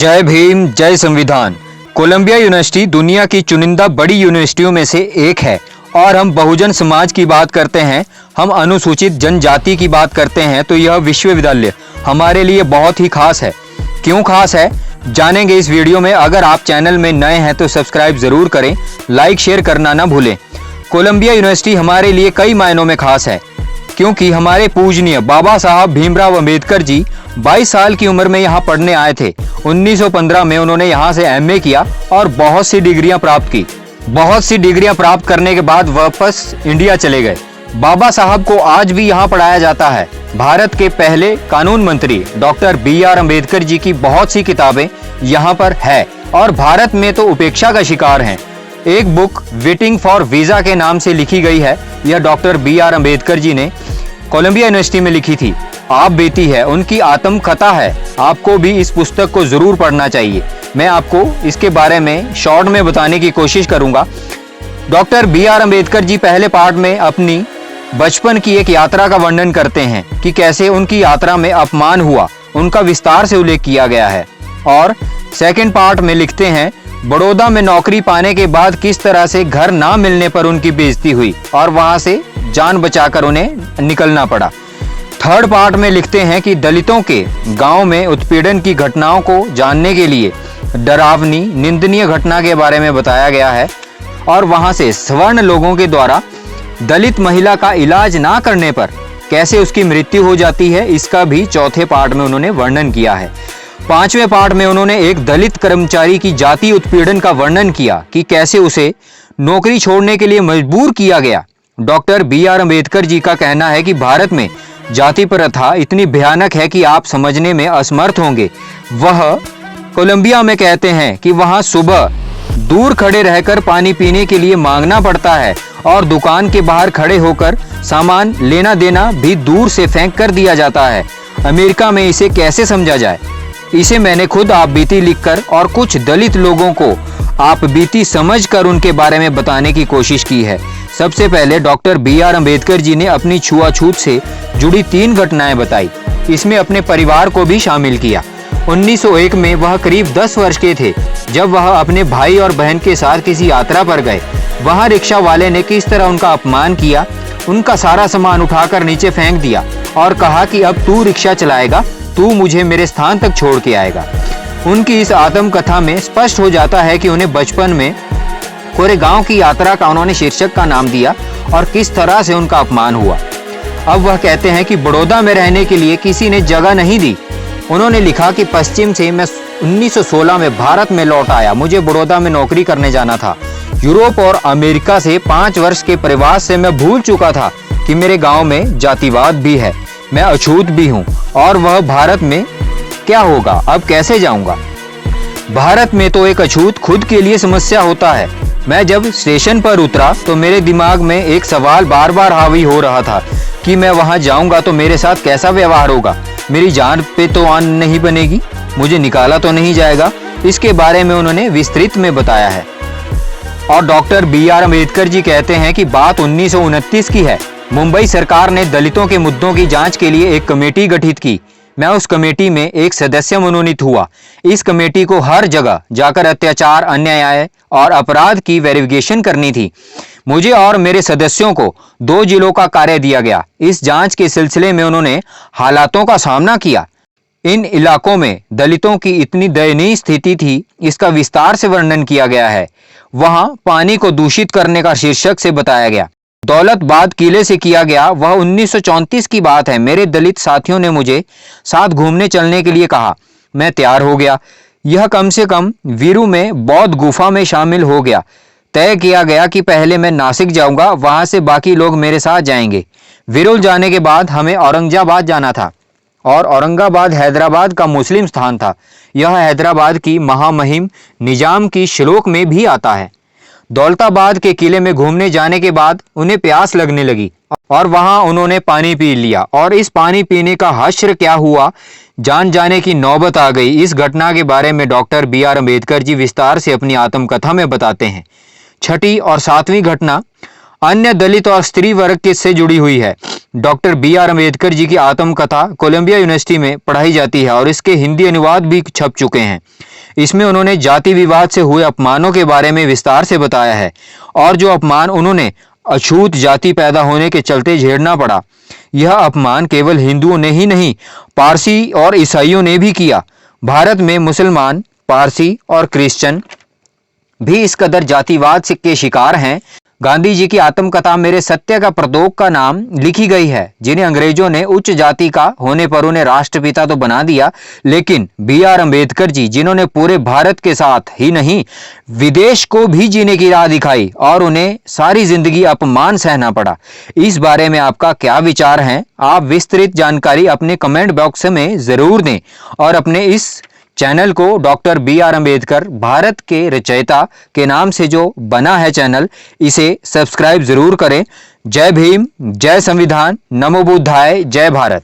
जय भीम, जय संविधान। कोलंबिया यूनिवर्सिटी दुनिया की चुनिंदा बड़ी यूनिवर्सिटियों में से एक है और हम बहुजन समाज की बात करते हैं, हम अनुसूचित जनजाति की बात करते हैं तो यह विश्वविद्यालय हमारे लिए बहुत ही खास है। क्यों खास है जानेंगे इस वीडियो में। अगर आप चैनल में नए हैं तो सब्सक्राइब जरूर करें, लाइक शेयर करना ना भूलें। कोलंबिया यूनिवर्सिटी हमारे लिए कई मायनों में खास है क्योंकि हमारे पूजनीय बाबा साहब भीमराव अंबेडकर जी 22 साल की उम्र में यहाँ पढ़ने आए थे। 1915 में उन्होंने यहाँ से एमए किया और बहुत सी डिग्रियां प्राप्त की। बहुत सी डिग्रियां प्राप्त करने के बाद वापस इंडिया चले गए। बाबा साहब को आज भी यहाँ पढ़ाया जाता है। भारत के पहले कानून मंत्री डॉक्टर BR अम्बेडकर जी की बहुत सी किताबें यहाँ पर है और भारत में तो उपेक्षा का शिकार हैं। एक बुक वेटिंग फॉर वीजा के नाम से लिखी गई है। यह डॉक्टर BR अम्बेडकर जी ने कोलंबिया यूनिवर्सिटी में लिखी थी। आप बेटी है, उनकी आत्मकथा है। आपको भी इस पुस्तक को जरूर पढ़ना चाहिए। मैं आपको इसके बारे में शॉर्ट में बताने की कोशिश करूंगा। डॉक्टर BR अम्बेडकर जी पहले पार्ट में अपनी बचपन की एक यात्रा का वर्णन करते हैं कि कैसे उनकी यात्रा में अपमान हुआ, उनका विस्तार से उल्लेख किया गया है। और सेकंड पार्ट में लिखते हैं बड़ौदा में नौकरी पाने के बाद किस तरह से घर ना मिलने पर उनकी बेइज्जती हुई और वहां से जान बचाकर उन्हें निकलना पड़ा। थर्ड पार्ट में लिखते हैं कि दलितों के गांव में उत्पीड़न की घटनाओं को जानने के लिए डरावनी निंदनीय घटना के बारे में बताया गया है और वहां से सवर्ण लोगों के द्वारा दलित महिला का इलाज ना करने पर कैसे उसकी मृत्यु हो जाती है, इसका भी चौथे पार्ट में उन्होंने वर्णन किया है। पांचवें पार्ट में उन्होंने एक दलित कर्मचारी की जाति उत्पीड़न का वर्णन किया कि कैसे उसे नौकरी छोड़ने के लिए मजबूर किया गया। डॉक्टर BR अम्बेडकर जी का कहना है कि भारत में जाति प्रथा इतनी भयानक है कि आप समझने में असमर्थ होंगे। वह कोलंबिया में कहते हैं कि वहां सुबह दूर खड़े रहकर पानी पीने के लिए मांगना पड़ता है और दुकान के बाहर खड़े होकर सामान लेना देना भी दूर से फेंक कर दिया जाता है। अमेरिका में इसे कैसे समझा जाए, इसे मैंने खुद आप बीती लिखकर और कुछ दलित लोगों को आप बीती समझकर उनके बारे में बताने की कोशिश की है। सबसे पहले डॉक्टर BR अम्बेडकर जी ने अपनी छुआछूत से जुड़ी 3 घटनाएं बताई। इसमें अपने परिवार को भी शामिल किया। 1901 में वह करीब 10 वर्ष के थे जब वह अपने भाई और बहन के साथ किसी यात्रा पर गए। वहां रिक्शा वाले ने किस तरह उनका अपमान किया, उनका सारा सामान उठाकर नीचे फेंक दिया और कहा कि अब तू रिक्शा चलाएगा, तू मुझे मेरे स्थान तक छोड़ के आएगा। उनकी इस आत्मकथा में स्पष्ट हो जाता है कि उन्हें बचपन में कोरेगांव की यात्रा का उन्होंने शीर्षक का नाम दिया और किस तरह से उनका अपमान हुआ। अब वह कहते हैं कि बड़ौदा में रहने के लिए किसी ने जगह नहीं दी। उन्होंने लिखा कि पश्चिम से मैं 1916 में भारत में लौट आया। मुझे बड़ौदा में नौकरी करने जाना था। यूरोप और अमेरिका से 5 वर्ष के प्रवास से मैं भूल चुका था कि मेरे गांव में जातिवाद भी है, मैं अछूत भी हूं और वह भारत में क्या होगा, अब कैसे जाऊंगा। भारत में तो एक अछूत खुद के लिए समस्या होता है। मैं जब स्टेशन पर उतरा तो मेरे दिमाग में एक सवाल बार बार हावी हो रहा था कि मैं वहां जाऊंगा तो मेरे साथ कैसा व्यवहार होगा, मेरी जान पे तो आन नहीं बनेगी, मुझे निकाला तो नहीं जाएगा। इसके बारे में उन्होंने विस्तृत में बताया है। और डॉक्टर BR अम्बेडकर जी कहते हैं कि बात 1929 की है। मुंबई सरकार ने दलितों के मुद्दों की जांच के लिए एक कमेटी गठित की। मैं उस कमेटी में एक सदस्य मनोनीत हुआ। इस कमेटी को हर जगह जाकर अत्याचार, अन्याय और अपराध की वेरिफिकेशन करनी थी। मुझे और मेरे सदस्यों को 2 जिलों का कार्य दिया गया। इस जांच के सिलसिले में उन्होंने हालातों का सामना किया। इन इलाकों में दलितों की इतनी दयनीय स्थिति थी, इसका विस्तार से वर्णन किया गया है। वहां पानी को दूषित करने का शीर्षक से बताया गया। दौलताबाद किले से किया गया, वह 1934 की बात है। मेरे दलित साथियों ने मुझे साथ घूमने चलने के लिए कहा। मैं तैयार हो गया। यह कम से कम वीरू में बौद्ध गुफा में शामिल हो गया। तय किया गया कि पहले मैं नासिक जाऊंगा, वहां से बाकी लोग मेरे साथ जाएंगे। वीरुल जाने के बाद हमें औरंगाबाद जाना था और औरंगाबाद हैदराबाद का मुस्लिम स्थान था। यह हैदराबाद की महामहिम निजाम की श्लोक में भी आता है। दौलताबाद के किले में घूमने जाने के बाद उन्हें प्यास लगने लगी और वहां उन्होंने पानी पी लिया और इस पानी पीने का हश्र क्या हुआ, जान जाने की नौबत आ गई। इस घटना के बारे में डॉक्टर BR अम्बेडकर जी विस्तार से अपनी आत्मकथा में बताते हैं। छठी और 7वीं घटना अन्य दलित और स्त्री वर्ग से जुड़ी हुई है। डॉक्टर BR अम्बेडकर जी की आत्मकथा कोलंबिया यूनिवर्सिटी में पढ़ाई जाती है और इसके हिंदी अनुवाद भी छप चुके हैं। इसमें उन्होंने जाति विवाद से हुए अपमानों के बारे में विस्तार से बताया है और जो अपमान उन्होंने अछूत जाति पैदा होने के चलते झेलना पड़ा, यह अपमान केवल हिंदुओं ने ही नहीं, पारसी और ईसाइयों ने भी किया। भारत में मुसलमान, पारसी और क्रिश्चियन भी इस कदर जातिवाद के शिकार हैं। गांधी जी की आत्मकथा मेरे सत्य का प्रदोक का नाम लिखी गई है, जिन्हें अंग्रेजों ने उच्च जाति का होने पर उन्हें राष्ट्रपिता तो बना दिया, लेकिन B.R. अम्बेडकर जी, जिन्होंने पूरे भारत के साथ ही नहीं विदेश को भी जीने की राह दिखाई और उन्हें सारी जिंदगी अपमान सहना पड़ा। इस बारे में आपका क्या विचार है? आप विस्तृत जानकारी अपने कमेंट बॉक्स में जरूर दें और अपने इस चैनल को डॉक्टर B.R. अम्बेडकर भारत के रचयिता के नाम से जो बना है चैनल, इसे सब्सक्राइब जरूर करें। जय भीम, जय संविधान, नमो बुद्धाय, जय भारत।